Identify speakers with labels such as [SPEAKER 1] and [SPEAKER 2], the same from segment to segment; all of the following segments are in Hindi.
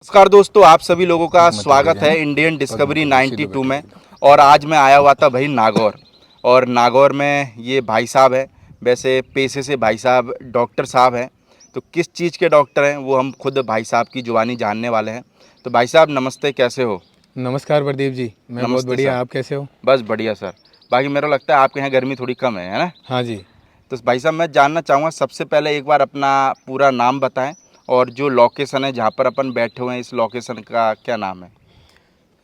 [SPEAKER 1] नमस्कार दोस्तों, आप सभी लोगों का स्वागत है इंडियन डिस्कवरी 92 में। और आज मैं आया हुआ था भाई नागौर। और नागौर में ये भाई साहब है, वैसे पेशे से भाई साहब डॉक्टर साहब हैं। तो किस चीज़ के डॉक्टर हैं वो हम खुद भाई साहब की जुबानी जानने वाले हैं। तो भाई साहब नमस्ते, कैसे हो?
[SPEAKER 2] नमस्कार प्रदीप जी, मैं बहुत
[SPEAKER 1] नमस्ते
[SPEAKER 2] बढ़िया।
[SPEAKER 1] सर।
[SPEAKER 2] आप कैसे हो?
[SPEAKER 1] बस बढ़िया सर। बाकी मेरा लगता है आपके यहाँ गर्मी थोड़ी कम है ना?
[SPEAKER 2] हाँ जी।
[SPEAKER 1] तो भाई साहब मैं जानना चाहूँगा, सबसे पहले एक बार अपना पूरा नाम बताएं और जो लोकेशन है जहाँ पर अपन बैठे हुए हैं, इस लोकेशन का क्या नाम है?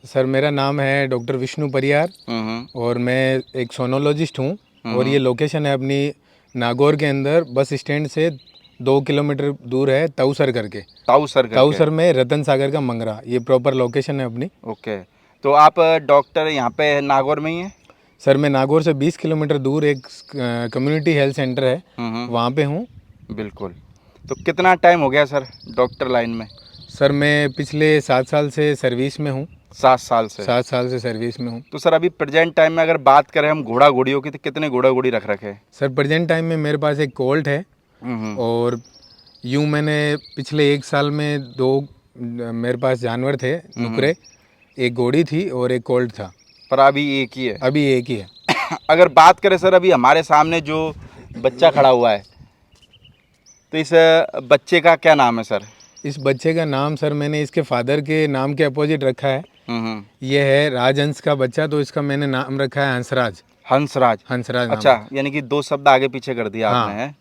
[SPEAKER 2] सर मेरा नाम है डॉक्टर विष्णु परियार
[SPEAKER 1] हम्म।
[SPEAKER 2] और मैं एक सोनोलॉजिस्ट हूँ। और ये
[SPEAKER 1] हम्म।
[SPEAKER 2] लोकेशन है अपनी नागौर के अंदर, बस स्टैंड से 2 किलोमीटर दूर है, ताऊसर करके।
[SPEAKER 1] ताऊ सर करके।
[SPEAKER 2] ताऊसर में रतन सागर का मंगरा, ये प्रॉपर लोकेशन है अपनी।
[SPEAKER 1] ओके। तो आप डॉक्टर यहाँ पे नागौर में ही हैं?
[SPEAKER 2] सर मैं नागौर से 20 किलोमीटर दूर एक कम्युनिटी हेल्थ सेंटर है, वहाँ पे हूँ।
[SPEAKER 1] बिल्कुल। तो कितना टाइम हो गया सर डॉक्टर लाइन में?
[SPEAKER 2] सर मैं पिछले 7 साल से सर्विस में हूँ।
[SPEAKER 1] 7 साल से?
[SPEAKER 2] 7 साल से सर्विस में हूँ।
[SPEAKER 1] तो सर अभी प्रेजेंट टाइम में अगर बात करें हम घोड़ा घोड़ियों की, तो कितने घोड़ा घोड़ी रख रखे हैं?
[SPEAKER 2] सर प्रेजेंट टाइम में मेरे पास एक कोल्ट है और यूँ मैंने पिछले 1 साल में मेरे पास जानवर थे नुकरे। एक घोड़ी थी और एक कोल्ट था।
[SPEAKER 1] पर अभी एक ही है?
[SPEAKER 2] अभी एक ही है।
[SPEAKER 1] अगर बात करें सर, अभी हमारे सामने जो बच्चा खड़ा हुआ है, तो इस बच्चे का क्या नाम है सर?
[SPEAKER 2] इस बच्चे का नाम सर मैंने इसके फादर के नाम के अपोजिट रखा है। ये है राजहंस का बच्चा, तो इसका मैंने नाम रखा है हंसराज।
[SPEAKER 1] हंसराज।
[SPEAKER 2] हंसराज
[SPEAKER 1] अच्छा,
[SPEAKER 2] नाम।
[SPEAKER 1] यानी कि 2 शब्द आगे पीछे कर दिया
[SPEAKER 2] हाँ।
[SPEAKER 1] आपने, है?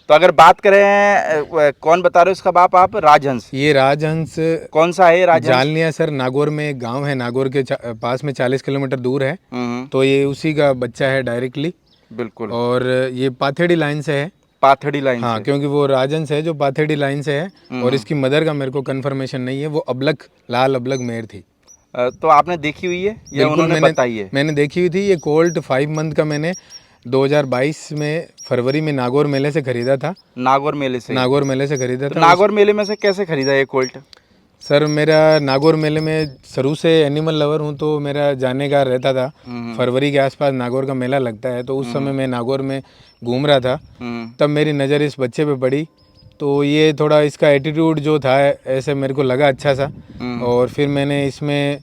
[SPEAKER 1] तो अगर बात करें कौन बता रहे हो इसका बाप आप? राजहंस।
[SPEAKER 2] ये राजहंस
[SPEAKER 1] कौन सा है राजहंस?
[SPEAKER 2] जालनिया सर, नागौर में एक गांव है, नागौर के पास में 40 किलोमीटर दूर है। तो ये उसी का बच्चा है डायरेक्टली।
[SPEAKER 1] बिल्कुल।
[SPEAKER 2] और ये पाथेड़ी लाइन से है।
[SPEAKER 1] पाथड़ी लाइन
[SPEAKER 2] हाँ,
[SPEAKER 1] से?
[SPEAKER 2] क्योंकि वो राजहंस है जो पाथेड़ी लाइन से है। और इसकी मदर का मेरे को कंफर्मेशन नहीं है, वो अबलख, लाल अबलख मेर थी।
[SPEAKER 1] तो आपने देखी हुई है या
[SPEAKER 2] बिल्कुल,
[SPEAKER 1] उन्होंने बताई है?
[SPEAKER 2] मैंने देखी हुई थी। ये कोल्ट 5 मंथ का मैंने 2022 में फरवरी में नागौर मेले से खरीदा था।
[SPEAKER 1] नागौर मेले से?
[SPEAKER 2] नागौर मेले से खरीदा
[SPEAKER 1] तो
[SPEAKER 2] था।
[SPEAKER 1] नागौर मेले में से कैसे खरीदा ये कोल्ट?
[SPEAKER 2] सर मेरा नागौर मेले में शुरू से एनिमल लवर हूँ, तो मेरा जाने का रहता था। फरवरी के आसपास नागौर का मेला लगता है, तो उस समय मैं नागौर में घूम रहा था। तब मेरी नज़र इस बच्चे पे पड़ी, तो ये थोड़ा इसका एटीट्यूड जो था ऐसे मेरे को लगा अच्छा सा। और फिर मैंने इसमें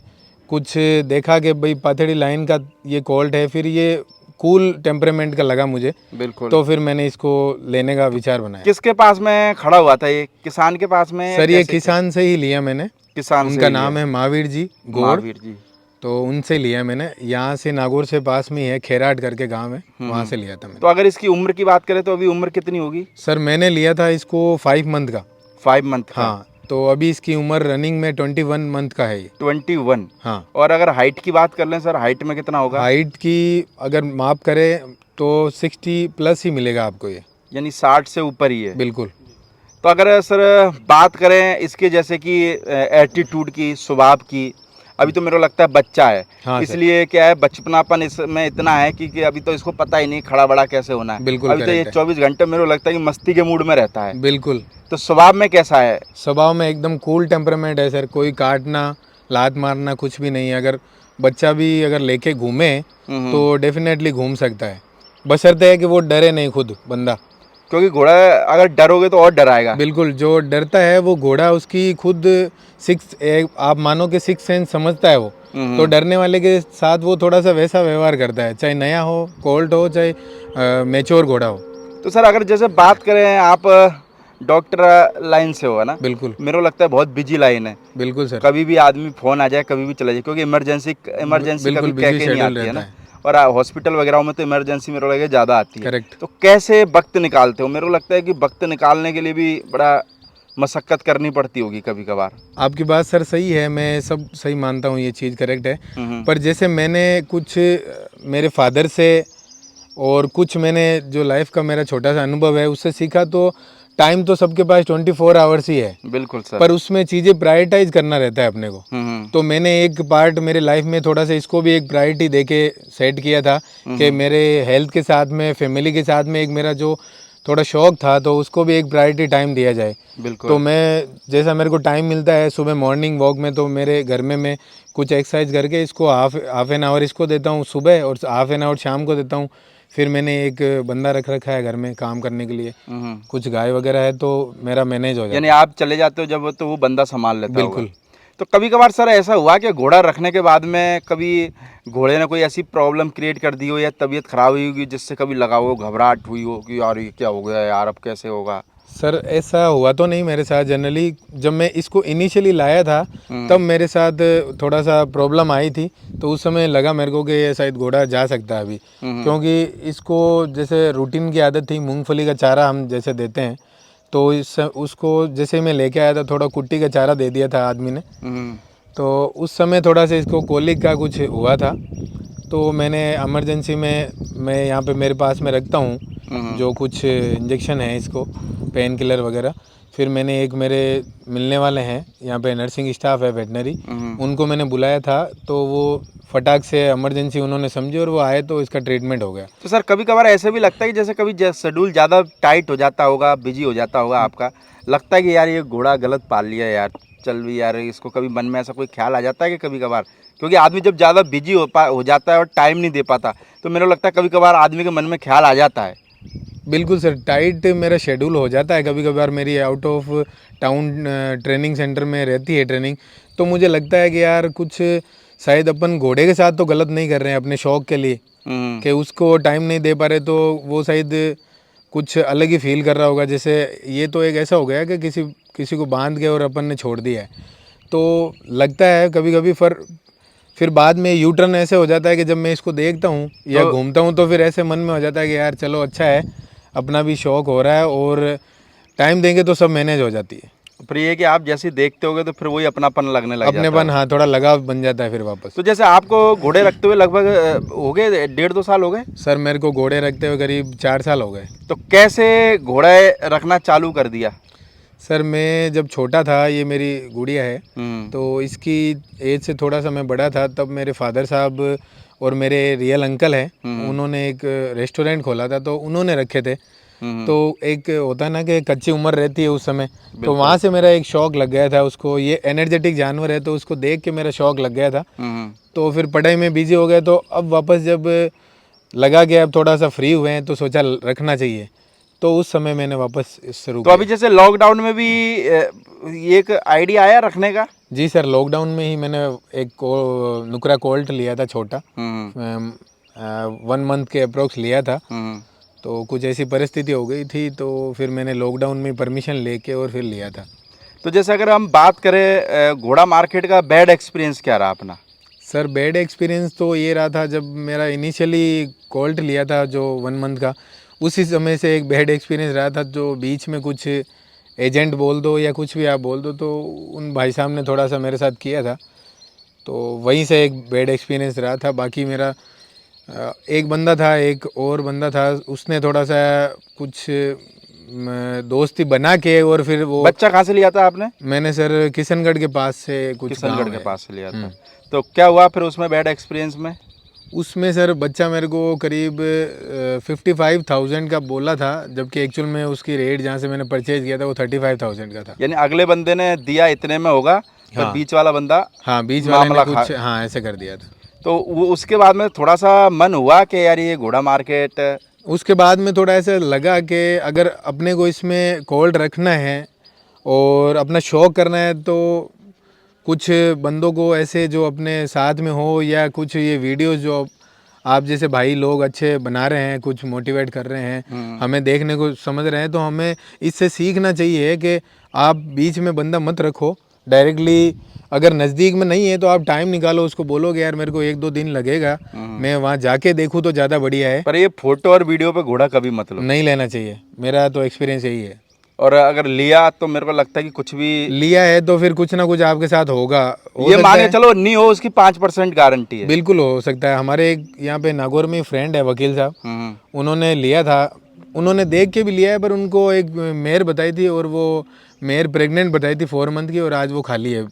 [SPEAKER 2] कुछ देखा कि भाई पाथेड़ी लाइन का ये कोल्ट है, फिर ये कूल टेम्परेमेंट का लगा मुझे।
[SPEAKER 1] बिल्कुल।
[SPEAKER 2] तो फिर मैंने इसको लेने का विचार बनाया।
[SPEAKER 1] किसके पास में खड़ा हुआ था ये? किसान के पास में?
[SPEAKER 2] सर ये किसान से ही लिया मैंने।
[SPEAKER 1] किसान से?
[SPEAKER 2] उनका नाम है महावीर जी गौड़।
[SPEAKER 1] महावीर जी।
[SPEAKER 2] तो उनसे लिया मैंने, यहाँ से नागौर से पास में ही है, खेराट करके गांव है, वहाँ से लिया था मैंने।
[SPEAKER 1] तो अगर इसकी उम्र की बात करें तो अभी उम्र कितनी होगी?
[SPEAKER 2] सर मैंने लिया था इसको 5 मंथ का।
[SPEAKER 1] 5 मंथ का?
[SPEAKER 2] हाँ, तो अभी इसकी उम्र रनिंग में 21 मंथ का है ये।
[SPEAKER 1] 21?
[SPEAKER 2] हाँ।
[SPEAKER 1] और अगर हाइट की बात कर लें सर, हाइट में कितना होगा?
[SPEAKER 2] हाइट की अगर माप करें तो 60 प्लस ही मिलेगा आपको ये।
[SPEAKER 1] यानी 60 से ऊपर ही है?
[SPEAKER 2] बिल्कुल।
[SPEAKER 1] तो अगर सर बात करें इसके जैसे कि एटीट्यूड की, स्वभाव की, अभी तो मेरे को लगता है बच्चा है।
[SPEAKER 2] हाँ
[SPEAKER 1] इसलिए क्या है, बचपनापन इसमें इतना है कि अभी तो इसको पता ही नहीं खड़ा बड़ा कैसे होना है।
[SPEAKER 2] बिल्कुल
[SPEAKER 1] अभी तो ये 24 घंटे मेरे को लगता है कि मस्ती के मूड में रहता है।
[SPEAKER 2] बिल्कुल।
[SPEAKER 1] तो स्वभाव में कैसा है?
[SPEAKER 2] स्वभाव में एकदम कूल टेम्परामेंट है सर। कोई काटना, लात मारना कुछ भी नहीं है। अगर बच्चा भी अगर लेके घूमे तो डेफिनेटली घूम सकता है, बशर्ते है कि वो डरे नहीं खुद बंदा।
[SPEAKER 1] क्योंकि घोड़ा अगर डरोगे तो और डराएगा।
[SPEAKER 2] बिल्कुल, जो डरता है वो घोड़ा उसकी खुद आप मानो कि 6 सेंस समझता है वो। तो डरने वाले के साथ वो थोड़ा सा वैसा व्यवहार करता है, चाहे नया हो, कोल्ट हो, चाहे मैच्योर घोड़ा हो।
[SPEAKER 1] तो सर अगर जैसे बात करें, आप डॉक्टर लाइन से हो ना?
[SPEAKER 2] बिल्कुल।
[SPEAKER 1] मेरे को लगता है बहुत बिजी लाइन है।
[SPEAKER 2] बिल्कुल सर।
[SPEAKER 1] कभी भी आदमी फोन आ जाए, कभी भी चला जाए, क्योंकि इमरजेंसी कभी कह के नहीं आती है ना। और हॉस्पिटल वगैरह में तो इमरजेंसी मेरे को लगे ज़्यादा आती है।
[SPEAKER 2] करेक्ट।
[SPEAKER 1] तो कैसे वक्त निकालते हो? मेरे को लगता है कि वक्त निकालने के लिए भी बड़ा मशक्क़त करनी पड़ती होगी कभी कभार।
[SPEAKER 2] आपकी बात सर सही है, मैं सब सही मानता हूँ, ये चीज़ करेक्ट है। पर जैसे मैंने कुछ मेरे फादर से और कुछ मैंने जो लाइफ का मेरा छोटा सा अनुभव है उससे सीखा, तो टाइम तो सबके पास 24 आवर्स ही है।
[SPEAKER 1] बिल्कुल सर।
[SPEAKER 2] पर उसमें चीज़ें प्रायोरिटाइज करना रहता है अपने को। तो मैंने एक पार्ट मेरे लाइफ में थोड़ा सा इसको भी एक प्रायोरिटी देके सेट किया था कि मेरे हेल्थ के साथ में, फैमिली के साथ में एक मेरा जो थोड़ा शौक था, तो उसको भी एक प्रायोरिटी टाइम दिया जाए।
[SPEAKER 1] बिल्कुल।
[SPEAKER 2] तो मैं जैसा मेरे को टाइम मिलता है सुबह मॉर्निंग वॉक में, तो मेरे घर में मैं कुछ एक्सरसाइज करके इसको हाफ एन आवर इसको देता हूँ सुबह और हाफ एन आवर शाम को देता हूँ। फिर मैंने एक बंदा रख रखा है घर में काम करने के लिए, कुछ गाय वगैरह है तो मेरा मैनेज हो जाता
[SPEAKER 1] यानी आप चले जाते हो जब तो वो बंदा संभाल
[SPEAKER 2] है।
[SPEAKER 1] लेता होगा।
[SPEAKER 2] बिल्कुल।
[SPEAKER 1] तो कभी कभार सर ऐसा हुआ कि घोड़ा रखने के बाद में कभी घोड़े ने कोई ऐसी प्रॉब्लम क्रिएट कर दी हो या तबीयत खराब हुई होगी जिससे कभी लगा हो, घबराहट हुई हो कि यार ये क्या हो गया यार, अब कैसे होगा?
[SPEAKER 2] सर ऐसा हुआ तो नहीं मेरे साथ। जनरली जब मैं इसको इनिशियली लाया था तब मेरे साथ थोड़ा सा प्रॉब्लम आई थी, तो उस समय लगा मेरे को कि ये शायद घोड़ा जा सकता है अभी, क्योंकि इसको जैसे रूटीन की आदत थी, मूंगफली का चारा हम जैसे देते हैं, तो उसको जैसे मैं लेके आया था थोड़ा कुट्टी का चारा दे दिया था आदमी ने, तो उस समय थोड़ा सा इसको कोलिक का कुछ हुआ था, तो मैंने इमरजेंसी में, मैं यहाँ पे मेरे पास में रखता हूँ जो कुछ इंजेक्शन है इसको, पेन किलर वगैरह। फिर मैंने एक मेरे मिलने वाले हैं यहाँ पे नर्सिंग स्टाफ है वेटनरी, उनको मैंने बुलाया था, तो वो फटाक से इमरजेंसी उन्होंने समझी और वो आए तो इसका ट्रीटमेंट हो गया।
[SPEAKER 1] तो सर कभी कभार ऐसे भी लगता है कि जैसे कभी शेड्यूल ज़्यादा टाइट हो जाता होगा, बिजी हो जाता होगा आपका, लगता है कि यार ये घोड़ा गलत पाल लिया यार, चल भी यार इसको, कभी मन में ऐसा कोई ख्याल आ जाता है कि कभी कभार? क्योंकि आदमी जब ज़्यादा बिजी हो जाता है और टाइम नहीं दे पाता, तो मेरे को लगता है कभी कभार आदमी के मन में ख्याल आ जाता है।
[SPEAKER 2] बिल्कुल सर, टाइट मेरा शेड्यूल हो जाता है कभी कभार, मेरी out of town training centre में रहती है ट्रेनिंग, तो मुझे लगता है कि यार कुछ शायद अपन घोड़े के साथ तो गलत नहीं कर रहे हैं अपने शौक के लिए, कि उसको टाइम नहीं दे पा रहे, तो वो शायद कुछ अलग ही फील कर रहा होगा। जैसे ये तो एक ऐसा हो गया कि किसी को बांध के और अपन ने छोड़ दिया है, तो लगता है कभी कभी। फिर बाद में यू टर्न ऐसे हो जाता है कि जब मैं इसको देखता हूँ या घूमता हूँ तो फिर ऐसे मन में हो जाता है कि यार चलो अच्छा है, अपना भी शौक हो रहा है और टाइम देंगे तो सब मैनेज हो जाती है।
[SPEAKER 1] पर ये कि आप जैसे देखते होगे तो फिर वही अपनापन लगने लग जाता है।
[SPEAKER 2] अपनेपन, हाँ, थोड़ा लगाव बन जाता है फिर वापस।
[SPEAKER 1] तो जैसे आपको घोड़े रखते हुए लगभग हो गए 1.5-2 साल हो गए?
[SPEAKER 2] सर मेरे को घोड़े रखते हुए करीब 4 साल हो गए।
[SPEAKER 1] तो कैसे घोड़े रखना चालू कर दिया?
[SPEAKER 2] सर मैं जब छोटा था, ये मेरी गुड़िया है, तो इसकी एज से थोड़ा सा मैं बड़ा था, तब मेरे फादर साहब और मेरे रियल अंकल हैं, उन्होंने एक रेस्टोरेंट खोला था, तो उन्होंने रखे थे। तो एक होता है ना कि कच्ची उम्र रहती है उस समय, तो वहाँ से मेरा एक शौक लग गया था उसको। ये एनर्जेटिक जानवर है तो उसको देख के मेरा शौक लग गया था। तो फिर पढ़ाई में बिजी हो गया, तो अब वापस जब लगा कि अब थोड़ा सा फ्री हुए हैं तो सोचा रखना चाहिए, तो उस समय मैंने वापस शुरू
[SPEAKER 1] किया। तो अभी जैसे लॉकडाउन में भी एक आइडिया आया रखने का?
[SPEAKER 2] जी सर, लॉकडाउन में ही मैंने एक नुकरा कोल्ट लिया था छोटा, 1 मंथ के अप्रोक्स लिया था। तो कुछ ऐसी परिस्थिति हो गई थी, तो फिर मैंने लॉकडाउन में परमिशन लेके और फिर लिया था।
[SPEAKER 1] तो जैसे अगर हम बात करें घोड़ा मार्केट का, बैड एक्सपीरियंस क्या रहा अपना?
[SPEAKER 2] सर बैड एक्सपीरियंस तो ये रहा था, जब मेरा इनिशियली कोल्ट लिया था जो 1 मंथ का, उसी समय से एक बैड एक्सपीरियंस रहा था। जो बीच में कुछ एजेंट बोल दो या कुछ भी आप बोल दो, तो उन भाई साहब ने थोड़ा सा मेरे साथ किया था, तो वहीं से एक बैड एक्सपीरियंस रहा था। बाकी मेरा एक बंदा था, एक और बंदा था, उसने थोड़ा सा कुछ दोस्ती बना के और फिर वो।
[SPEAKER 1] बच्चा कहाँ से लिया था आपने? मैंने
[SPEAKER 2] सर किशनगढ़ के पास से, कुछ
[SPEAKER 1] किशनगढ़ के पास से लिया था। तो क्या हुआ फिर उसमें बैड एक्सपीरियंस में?
[SPEAKER 2] उसमें सर बच्चा मेरे को करीब 55,000 का बोला था, जबकि एक्चुअल में उसकी रेट जहाँ से मैंने परचेज किया था वो 35,000 का था।
[SPEAKER 1] यानी अगले बंदे ने दिया इतने में होगा, हाँ, पर बीच वाला बंदा,
[SPEAKER 2] हाँ, बीच वाले ने कुछ, हाँ, ऐसे कर दिया था।
[SPEAKER 1] तो वो उसके बाद में थोड़ा सा मन हुआ कि यार ये घोड़ा मार्केट,
[SPEAKER 2] उसके बाद में थोड़ा ऐसा लगा कि अगर अपने को इसमें कोल्ड रखना है और अपना शौक करना है, तो कुछ बंदों को ऐसे जो अपने साथ में हो, या कुछ ये वीडियोस जो आप जैसे भाई लोग अच्छे बना रहे हैं, कुछ मोटिवेट कर रहे हैं, हमें देखने को समझ रहे हैं, तो हमें इससे सीखना चाहिए कि आप बीच में बंदा मत रखो डायरेक्टली। अगर नज़दीक में नहीं है तो आप टाइम निकालो, उसको बोलोगे यार मेरे को 1-2 दिन लगेगा, मैं वहाँ जाके देखूँ तो ज़्यादा बढ़िया है।
[SPEAKER 1] पर ये फोटो और वीडियो पे घोड़ा कभी मत लो, नहीं
[SPEAKER 2] लेना चाहिए, मेरा तो एक्सपीरियंस यही है।
[SPEAKER 1] और अगर लिया तो मेरे को लगता है कि कुछ भी
[SPEAKER 2] लिया है तो फिर कुछ ना कुछ आपके साथ होगा।
[SPEAKER 1] ये माने चलो नहीं हो, उसकी 5% गारंटी है।
[SPEAKER 2] बिल्कुल हो सकता है। हमारे एक यहाँ पे नागौर में फ्रेंड है वकील साहब, उन्होंने लिया था, उन्होंने देख के भी लिया है, पर उनको एक मेयर बताई थी और वो मेयर प्रेग्नेंट बताई थी 4 मंथ की, और आज वो खाली है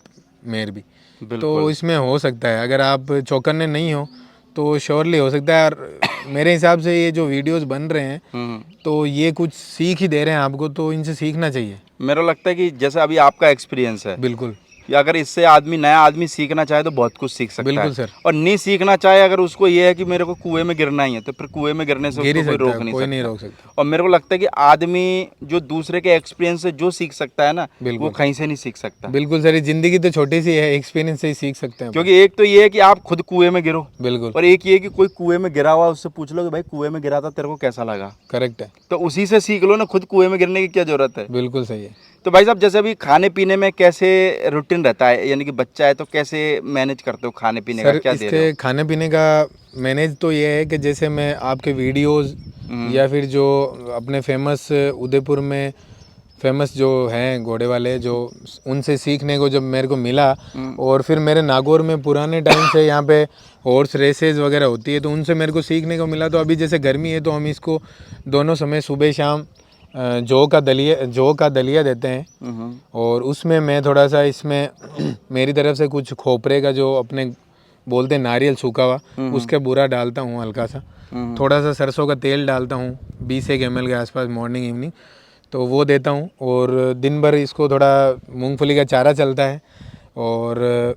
[SPEAKER 2] मेयर भी। तो इसमें हो सकता है, अगर आप चौकन्ने नहीं हो तो श्योरली हो सकता है। और मेरे हिसाब से ये जो वीडियोस बन रहे हैं तो ये कुछ सीख ही दे रहे हैं आपको, तो इनसे सीखना चाहिए।
[SPEAKER 1] मेरे को लगता है कि जैसे अभी आपका एक्सपीरियंस है,
[SPEAKER 2] बिल्कुल,
[SPEAKER 1] कि अगर इससे नया आदमी सीखना चाहे तो बहुत कुछ सीख सकता
[SPEAKER 2] बिल्कुल
[SPEAKER 1] है।
[SPEAKER 2] सर।
[SPEAKER 1] और नहीं सीखना चाहे, अगर उसको ये है कि मेरे को कुएं में गिरना ही है, तो फिर कुएं में गिरने से
[SPEAKER 2] गिर ही
[SPEAKER 1] उसको कोई
[SPEAKER 2] सकता
[SPEAKER 1] रोक
[SPEAKER 2] है,
[SPEAKER 1] नहीं
[SPEAKER 2] कोई
[SPEAKER 1] सकता।
[SPEAKER 2] नहीं रोक सकता।
[SPEAKER 1] और मेरे को लगता है कि आदमी जो दूसरे के एक्सपीरियंस से जो सीख सकता है ना, वो
[SPEAKER 2] बिल्कुल
[SPEAKER 1] कहीं से नहीं सीख सकता।
[SPEAKER 2] बिल्कुल सर, ये जिंदगी तो छोटी सी है, एक्सपीरियंस से ही सीख सकते हैं अपन।
[SPEAKER 1] क्योंकि एक तो ये है कि आप खुद कुएं में गिरो,
[SPEAKER 2] बिल्कुल
[SPEAKER 1] और एक ये है कि कोई कुएं में गिरा हुआ उससे पूछ लो कि भाई कुएं में गिरा था, तेरे को कैसा लगा,
[SPEAKER 2] करेक्ट है,
[SPEAKER 1] तो उसी से सीख लो ना, खुद कुएं में गिरने की क्या जरूरत है।
[SPEAKER 2] बिल्कुल सही है।
[SPEAKER 1] तो भाई साहब, जैसे अभी खाने पीने में कैसे रूटीन रहता है, यानी कि बच्चा है तो कैसे मैनेज करते हो खाने पीने का,
[SPEAKER 2] सर
[SPEAKER 1] क्या दे रहे
[SPEAKER 2] इसके खाने पीने का मैनेज तो ये है कि जैसे मैं आपके वीडियोस या फिर जो अपने फेमस उदयपुर में फेमस जो हैं घोड़े वाले, जो उनसे सीखने को जब मेरे को मिला, और फिर मेरे नागौर में पुराने टाइम से यहाँ पे हॉर्स रेसेस वगैरह होती है, तो उनसे मेरे को सीखने को मिला। तो अभी जैसे गर्मी है तो हम इसको दोनों समय सुबह शाम जौ का दलिया देते हैं,
[SPEAKER 1] हो?
[SPEAKER 2] और उसमें मैं थोड़ा सा इसमें मेरी तरफ से कुछ खोपरे का जो अपने बोलते हैं नारियल सूखा हुआ, उसके बूरा डालता हूँ हल्का सा, थोड़ा सा सरसों का तेल डालता हूँ 20 ml के आसपास मॉर्निंग इवनिंग, तो वो देता हूँ। और दिन भर इसको थोड़ा मूंगफली का चारा चलता है, और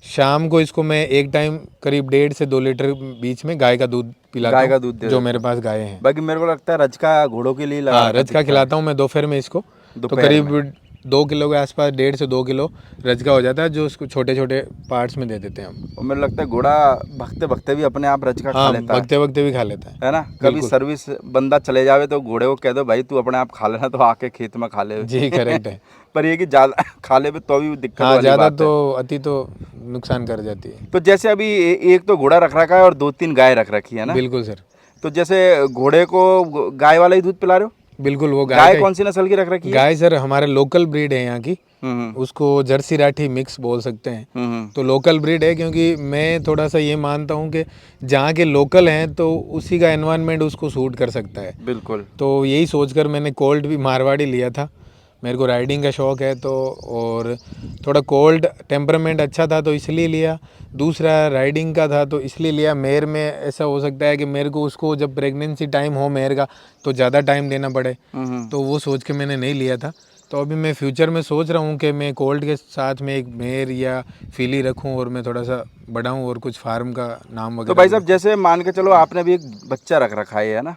[SPEAKER 2] शाम को इसको मैं एक टाइम करीब 1.5 से 2 लीटर बीच में गाय का दूध पिलाता
[SPEAKER 1] गाय का
[SPEAKER 2] हूँ,
[SPEAKER 1] दूध दे
[SPEAKER 2] जो
[SPEAKER 1] देते
[SPEAKER 2] मेरे पास गाय हैं।
[SPEAKER 1] बाकी मेरे को लगता है रजका घोड़ों के लिए लगा
[SPEAKER 2] हाँ,
[SPEAKER 1] रखा
[SPEAKER 2] रजका
[SPEAKER 1] दिखता
[SPEAKER 2] खिलाता हूँ मैं दोपहर में इसको, तो
[SPEAKER 1] दोपहर
[SPEAKER 2] करीब 2 किलो के आसपास, 1.5 से 2 किलो रजका हो जाता है, जो उसको छोटे छोटे पार्ट्स में दे देते हैं हम।
[SPEAKER 1] है। और मेरे लगता है घोड़ा भगते भगते भी अपने आप रजका खा
[SPEAKER 2] हाँ,
[SPEAKER 1] लेता है
[SPEAKER 2] भगते भगते भी खा लेता है।
[SPEAKER 1] ना। कभी सर्विस बंदा चले जावे तो घोड़े को कह दो भाई तू अपने आप खा लेना, तो आके खेत में खा ले।
[SPEAKER 2] जी करेक्ट है।
[SPEAKER 1] पर ये कि ज्यादा खा ले तो भी दिक्कत
[SPEAKER 2] हाँ,
[SPEAKER 1] वाली
[SPEAKER 2] ज़्यादा
[SPEAKER 1] बात
[SPEAKER 2] तो
[SPEAKER 1] है।
[SPEAKER 2] अति तो नुकसान कर जाती है।
[SPEAKER 1] तो जैसे अभी एक तो घोड़ा रख रखा है और 2-3 गाय रख रखी है ना,
[SPEAKER 2] बिल्कुल सर,
[SPEAKER 1] तो जैसे घोड़े को गाय वाला ही दूध पिला रहे हो?
[SPEAKER 2] बिल्कुल। वो
[SPEAKER 1] गाय कौन सी नस्ल की रख रखी है?
[SPEAKER 2] गाय सर हमारे लोकल ब्रीड है यहाँ की,
[SPEAKER 1] हम्म
[SPEAKER 2] उसको जर्सी राठी मिक्स बोल सकते हैं।
[SPEAKER 1] हम्म
[SPEAKER 2] तो लोकल ब्रीड है, क्योंकि मैं थोड़ा सा ये मानता हूँ कि जहाँ के लोकल हैं तो उसी का एनवायरनमेंट उसको सूट कर सकता है।
[SPEAKER 1] बिल्कुल।
[SPEAKER 2] तो यही सोचकर मैंने कोल्ड भी मारवाड़ी लिया था, मेरे को राइडिंग का शौक़ है तो, और थोड़ा कोल्ड टेम्परामेंट अच्छा था तो इसलिए लिया, दूसरा राइडिंग का था तो इसलिए लिया। मेयर में ऐसा हो सकता है कि मेरे को उसको जब प्रेगनेंसी टाइम हो मेयर का तो ज़्यादा टाइम देना पड़े, तो वो सोच के मैंने नहीं लिया था। तो अभी मैं फ्यूचर में सोच रहा हूँ कि मैं कोल्ड के साथ में एक मेयर या फिली रखूँ और मैं थोड़ा सा बढ़ाऊँ और कुछ फार्म का नाम
[SPEAKER 1] तो
[SPEAKER 2] वगैरह।
[SPEAKER 1] भाई साहब, जैसे मान के चलो आपने भी एक बच्चा रख रखा है ना,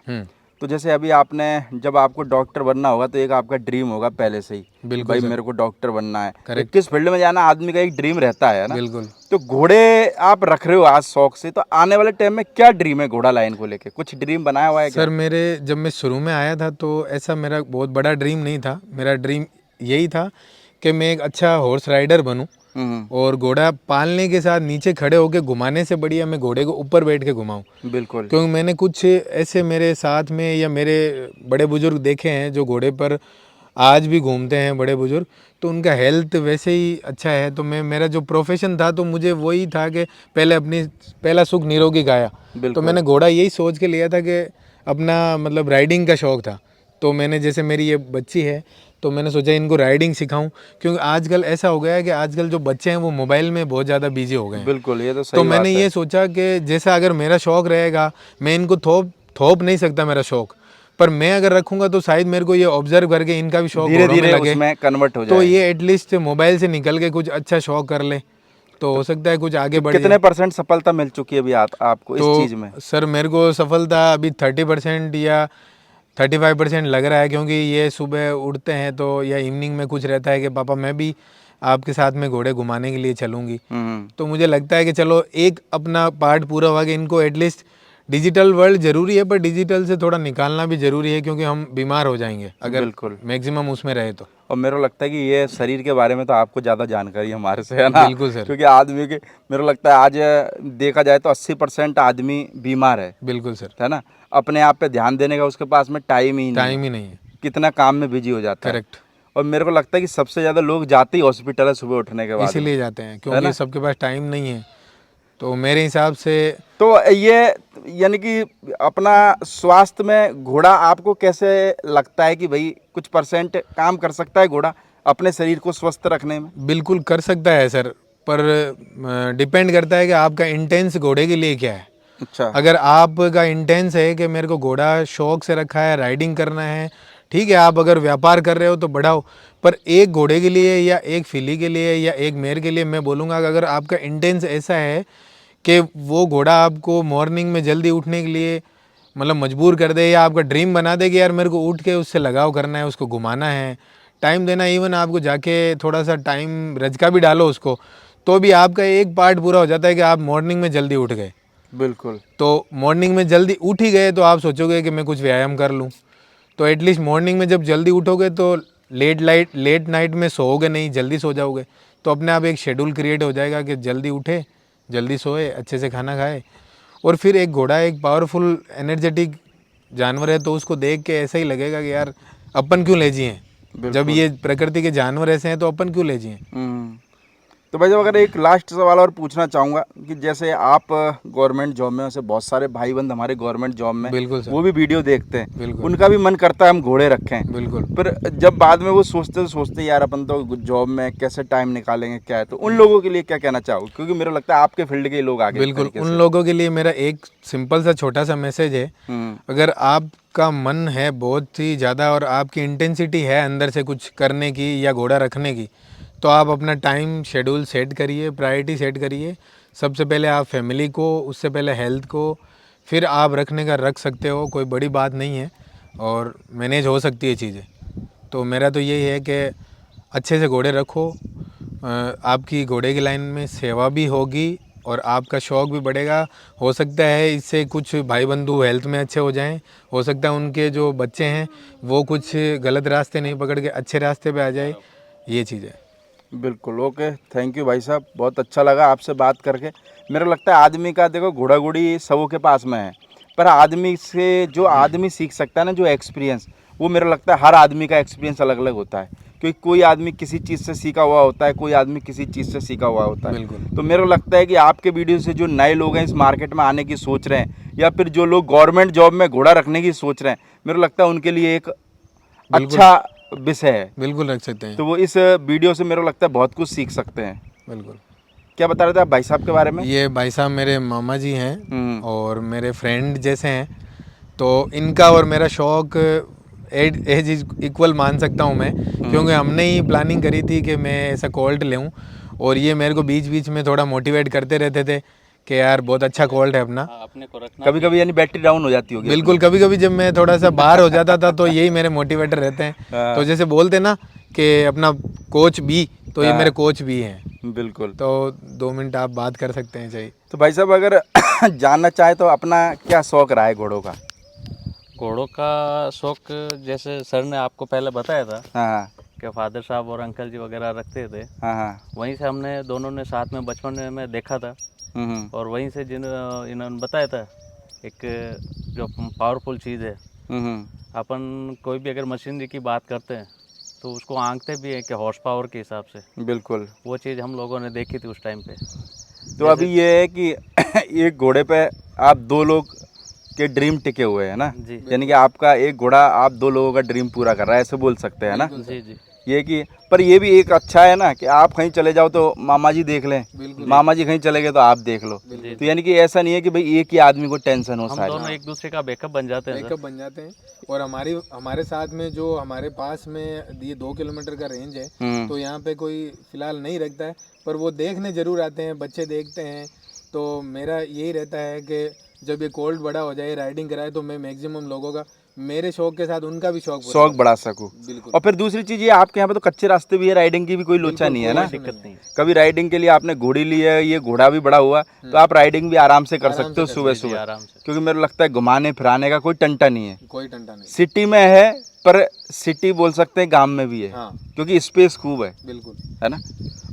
[SPEAKER 1] तो जैसे अभी आपने, जब आपको डॉक्टर बनना होगा तो एक आपका ड्रीम होगा पहले से ही,
[SPEAKER 2] बिल्कुल
[SPEAKER 1] भाई
[SPEAKER 2] सर।
[SPEAKER 1] मेरे को डॉक्टर बनना है,
[SPEAKER 2] करेक्ट।
[SPEAKER 1] किस फील्ड में जाना आदमी का एक ड्रीम रहता है ना।
[SPEAKER 2] बिल्कुल।
[SPEAKER 1] तो घोड़े आप रख रहे हो आज शौक से, तो आने वाले टाइम में क्या ड्रीम है घोड़ा लाइन को लेके, कुछ ड्रीम बनाया हुआ है क्या?
[SPEAKER 2] सर मेरे जब मैं शुरू में आया था तो ऐसा मेरा बहुत बड़ा ड्रीम नहीं था। मेरा ड्रीम यही था कि मैं एक अच्छा हॉर्स राइडर बनूं, और घोड़ा पालने के साथ नीचे खड़े होकर घुमाने से बढ़िया मैं घोड़े को ऊपर बैठ के घुमाऊं।
[SPEAKER 1] बिल्कुल।
[SPEAKER 2] क्योंकि मैंने कुछ ऐसे मेरे साथ में या मेरे बड़े बुजुर्ग देखे हैं जो घोड़े पर आज भी घूमते हैं बड़े बुजुर्ग, तो उनका हेल्थ वैसे ही अच्छा है। तो मेरा जो प्रोफेशन था तो मुझे वही था कि पहला सुख निरोगी काया। तो मैंने घोड़ा यही सोच के लिया था कि अपना मतलब राइडिंग का शौक़ था। तो मैंने जैसे मेरी ये बच्ची है तो मैंने सोचा इनको राइडिंग सिखाऊं, क्योंकि आजकल ऐसा हो गया है कि आजकल जो बच्चे हैं वो मोबाइल में बहुत ज़्यादा बिजी हो गए हैं।
[SPEAKER 1] बिल्कुल, ये तो सही
[SPEAKER 2] तो
[SPEAKER 1] बात
[SPEAKER 2] मैंने
[SPEAKER 1] है।
[SPEAKER 2] ये सोचा कि जैसा अगर मेरा शौक़ रहेगा, मैं इनको थोप नहीं सकता मेरा शौक़, पर मैं अगर रखूंगा तो शायद मेरे को ये ऑब्जर्व करके इनका भी शौक़
[SPEAKER 1] धीरे
[SPEAKER 2] घोड़ों में
[SPEAKER 1] धीरे
[SPEAKER 2] लगे,
[SPEAKER 1] उसमें कन्वर्ट हो
[SPEAKER 2] तो
[SPEAKER 1] जाए।
[SPEAKER 2] ये एटलीस्ट मोबाइल से निकल के कुछ अच्छा शौक़ कर ले तो हो सकता है कुछ आगे बढ़े।
[SPEAKER 1] कितने % सफलता मिल चुकी है अभी आपको इस चीज़ में?
[SPEAKER 2] सर मेरे को सफलता अभी 30% या 35% लग रहा है, क्योंकि ये सुबह उठते हैं तो या इवनिंग में कुछ रहता है कि पापा मैं भी आपके साथ में घोड़े घुमाने के लिए चलूँगी। तो मुझे लगता है कि चलो एक अपना पार्ट पूरा हुआ कि इनको एटलीस्ट डिजिटल वर्ल्ड ज़रूरी है, पर डिजिटल से थोड़ा निकालना भी ज़रूरी है, क्योंकि हम बीमार हो जाएंगे अगर
[SPEAKER 1] बिल्कुल
[SPEAKER 2] मैक्सिमम उसमें रहे तो।
[SPEAKER 1] और मेरे को लगता है कि ये शरीर के बारे में तो आपको ज़्यादा जानकारी हमारे से है ना।
[SPEAKER 2] बिल्कुल सर।
[SPEAKER 1] क्योंकि आदमी के, मेरे को लगता है आज देखा जाए तो 80% आदमी बीमार है।
[SPEAKER 2] बिल्कुल सर।
[SPEAKER 1] है ना। अपने आप पे ध्यान देने का उसके पास में टाइम ही
[SPEAKER 2] नहीं है।
[SPEAKER 1] कितना काम में बिजी हो जाता है।
[SPEAKER 2] करेक्ट।
[SPEAKER 1] और मेरे को लगता है कि सबसे ज़्यादा लोग जाते ही हॉस्पिटल है सुबह उठने के बाद,
[SPEAKER 2] इसीलिए जाते हैं क्योंकि सबके पास टाइम नहीं है। तो मेरे हिसाब से
[SPEAKER 1] तो ये यानी कि अपना स्वास्थ्य में घोड़ा आपको कैसे लगता है कि भाई कुछ % काम कर सकता है घोड़ा अपने शरीर को स्वस्थ रखने में?
[SPEAKER 2] बिल्कुल कर सकता है सर, पर डिपेंड करता है कि आपका इंटेंस घोड़े के लिए क्या है।
[SPEAKER 1] अच्छा।
[SPEAKER 2] अगर आपका इंटेंस है कि मेरे को घोड़ा शौक से रखा है, राइडिंग करना है, ठीक है, आप अगर व्यापार कर रहे हो तो बढ़ाओ, पर एक घोड़े के लिए या एक फिली के लिए या एक मेयर के लिए मैं बोलूँगा कि अगर आपका इंटेंस ऐसा है कि वो घोड़ा आपको मॉर्निंग में जल्दी उठने के लिए मतलब मजबूर कर दे, या आपका ड्रीम बना दे कि यार मेरे को उठ के उससे लगाव करना है, उसको घुमाना है, टाइम देना, इवन आपको जाके थोड़ा सा टाइम रजका भी डालो उसको, तो भी आपका एक पार्ट पूरा हो जाता है कि आप मॉर्निंग में जल्दी उठ गए।
[SPEAKER 1] बिल्कुल।
[SPEAKER 2] तो मॉर्निंग में जल्दी उठ ही गए तो आप सोचोगे कि मैं कुछ व्यायाम कर लूँ, तो एटलीस्ट मॉर्निंग में जब जल्दी उठोगे तो लेट नाइट में सोओगे नहीं, जल्दी सो जाओगे, तो अपने आप एक शेड्यूल क्रिएट हो जाएगा कि जल्दी उठे, जल्दी सोए, अच्छे से खाना खाए। और फिर एक घोड़ा एक पावरफुल एनर्जेटिक जानवर है, तो उसको देख के ऐसा ही लगेगा कि यार अपन क्यों लेजी हैं, जब ये प्रकृति के जानवर ऐसे हैं तो अपन क्यों लेजी हैं।
[SPEAKER 1] तो भाई साहब अगर एक लास्ट सवाल और पूछना चाहूँगा कि जैसे आप गवर्नमेंट जॉब में, वैसे बहुत सारे भाई बंद हमारे गवर्नमेंट जॉब में,
[SPEAKER 2] बिल्कुल सर,
[SPEAKER 1] वो भी वीडियो देखते हैं,
[SPEAKER 2] बिल्कुल
[SPEAKER 1] उनका भी मन करता है हम घोड़े रखें,
[SPEAKER 2] बिल्कुल।
[SPEAKER 1] पर जब बाद में वो सोचते यार अपन तो जॉब में कैसे टाइम निकालेंगे क्या है, तो उन लोगों के लिए क्या कहना चाहोगे, क्योंकि मेरा लगता है आपके फील्ड के लोग आगे।
[SPEAKER 2] बिल्कुल, उन लोगों के लिए मेरा एक सिंपल सा छोटा सा मैसेज है, अगर आपका मन है बहुत ही ज़्यादा और आपकी इंटेंसिटी है अंदर से कुछ करने की या घोड़ा रखने की, तो आप अपना टाइम शेड्यूल सेट करिए, प्रायोरिटी सेट करिए। सबसे पहले आप फैमिली को, उससे पहले हेल्थ को, फिर आप रखने का रख सकते हो, कोई बड़ी बात नहीं है और मैनेज हो सकती है चीज़ें। तो मेरा तो यही है कि अच्छे से घोड़े रखो, आपकी घोड़े की लाइन में सेवा भी होगी और आपका शौक़ भी बढ़ेगा। हो सकता है इससे कुछ भाई बंधु हेल्थ में अच्छे हो जाएं, हो सकता है उनके जो बच्चे हैं वो कुछ गलत रास्ते नहीं पकड़ के अच्छे रास्ते पे आ जाए, ये चीज़ है।
[SPEAKER 1] बिल्कुल, ओके, थैंक यू भाई साहब, बहुत अच्छा लगा आपसे बात करके। मेरा लगता है आदमी का देखो घोड़ा घोड़ी सबों के पास में है, पर आदमी से जो आदमी सीख सकता है ना, जो एक्सपीरियंस, वो मेरा लगता है हर आदमी का एक्सपीरियंस अलग अलग होता है, क्योंकि कोई आदमी किसी चीज़ से सीखा हुआ होता है, कोई आदमी किसी चीज़ से सीखा हुआ होता है।
[SPEAKER 2] बिल्कुल।
[SPEAKER 1] तो मेरा लगता है कि आपके वीडियो से जो नए लोग हैं इस मार्केट में आने की सोच रहे हैं, या फिर जो लोग गवर्नमेंट जॉब में घोड़ा रखने की सोच रहे हैं, मेरा लगता है उनके लिए एक अच्छा विषय है।
[SPEAKER 2] बिल्कुल रख सकते हैं।
[SPEAKER 1] तो वो इस वीडियो से मेरे को लगता है बहुत कुछ सीख सकते हैं।
[SPEAKER 2] बिल्कुल।
[SPEAKER 1] क्या बता रहे थे आप भाई साहब के बारे में?
[SPEAKER 2] ये भाई साहब मेरे मामा जी हैं और मेरे फ्रेंड जैसे हैं, तो इनका और मेरा शौक़ एज इक्वल मान सकता हूँ मैं, क्योंकि हमने ही प्लानिंग करी थी कि मैं ऐसा कोल्ट लूँ, और ये मेरे को बीच बीच में थोड़ा मोटिवेट करते रहते थे कि यार बहुत अच्छा कोल्ट है अपना।
[SPEAKER 3] अपने को रखना
[SPEAKER 1] कभी कभी यानी बैटरी डाउन हो जाती होगी?
[SPEAKER 2] बिल्कुल, कभी कभी जब मैं थोड़ा सा बाहर हो जाता था तो यही मेरे मोटिवेटर रहते हैं। तो जैसे बोलते ना कि अपना कोच भी, तो ये मेरे कोच भी हैं।
[SPEAKER 1] बिल्कुल।
[SPEAKER 2] तो 2 मिनट आप बात कर सकते हैं, चाहिए
[SPEAKER 1] तो भाई साहब अगर जानना चाहे तो अपना क्या शौक रहा है घोड़ों का?
[SPEAKER 3] घोड़ों का शौक जैसे सर ने आपको पहले बताया था
[SPEAKER 1] हाँ
[SPEAKER 3] कि फादर साहब और अंकल जी वगैरह रखते थे,
[SPEAKER 1] हाँ,
[SPEAKER 3] वहीं से हमने दोनों ने साथ में बचपन में देखा था, और वहीं से इन्होंने बताया था एक जो पावरफुल चीज़ है, अपन कोई भी अगर मशीनरी की बात करते हैं तो उसको आंकते भी हैं कि हॉर्स पावर के हिसाब से।
[SPEAKER 1] बिल्कुल।
[SPEAKER 3] वो चीज़ हम लोगों ने देखी थी उस टाइम पे।
[SPEAKER 1] तो अभी ये है कि एक घोड़े पे आप 2 लोग के ड्रीम टिके हुए हैं ना, यानी कि आपका एक घोड़ा आप 2 लोगों का ड्रीम पूरा कर रहा है, ऐसे बोल सकते हैं ना?
[SPEAKER 3] जी जी।
[SPEAKER 1] ये कि पर ये भी एक अच्छा है ना कि आप कहीं चले जाओ तो मामा जी देख लें, मामा जी कहीं चले गए तो आप देख लो। तो यानी कि ऐसा नहीं है कि भाई एक ही आदमी को टेंशन हो,
[SPEAKER 3] हम
[SPEAKER 1] सारी
[SPEAKER 3] दोनों एक दूसरे का बैकअप बन जाते हैं।
[SPEAKER 2] बैकअप बन जाते हैं। और हमारे साथ में जो हमारे पास में ये 2 किलोमीटर का रेंज है, तो यहाँ पे कोई फिलहाल नहीं रखता है, पर वो देखने जरूर आते हैं, बच्चे देखते हैं। तो मेरा यही रहता है कि जब ये कोल्ट बड़ा हो जाए, राइडिंग कराए, तो मैं मैक्सिमम लोगों का, मेरे शौक के साथ उनका भी शौक
[SPEAKER 1] बढ़ा सकूं।
[SPEAKER 2] बिल्कुल।
[SPEAKER 1] और फिर दूसरी चीज़ ये, आपके यहाँ पे तो कच्चे रास्ते भी है, राइडिंग की भी कोई लोचा नहीं है ना?
[SPEAKER 3] दिक्कत नहीं।
[SPEAKER 1] कभी राइडिंग के लिए आपने घोड़ी ली है, ये घोड़ा भी बड़ा हुआ, तो आप राइडिंग भी आराम से कर सकते हो सुबह सुबह,
[SPEAKER 3] आराम से।
[SPEAKER 1] क्योंकि मेरे लगता है घुमाने फिराने का कोई टंटा नहीं है।
[SPEAKER 2] कोई टंटा नहीं।
[SPEAKER 1] सिटी में है, पर सिटी बोल सकते हैं गांव में भी है,
[SPEAKER 2] हाँ।
[SPEAKER 1] क्योंकि स्पेस खूब है।
[SPEAKER 2] बिल्कुल,
[SPEAKER 1] है ना?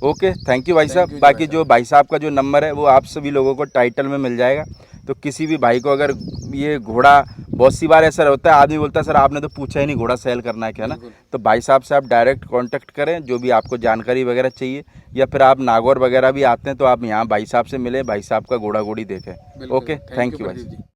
[SPEAKER 1] ओके, थैंक यू भाई साहब। बाकी जो भाई साहब का जो नंबर है वो आप सभी लोगों को टाइटल में मिल जाएगा। तो किसी भी भाई को अगर ये घोड़ा, बहुत सी बार ऐसा होता है आदमी बोलता है सर आपने तो पूछा ही नहीं घोड़ा सेल करना है क्या, ना? तो भाई साहब से आप डायरेक्ट कांटेक्ट करें, जो भी आपको जानकारी वगैरह चाहिए, या फिर आप नागौर वगैरह भी आते हैं तो आप यहाँ भाई साहब से मिलें, भाई साहब का घोड़ा घोड़ी देखें। ओके, थैंक यू भाई।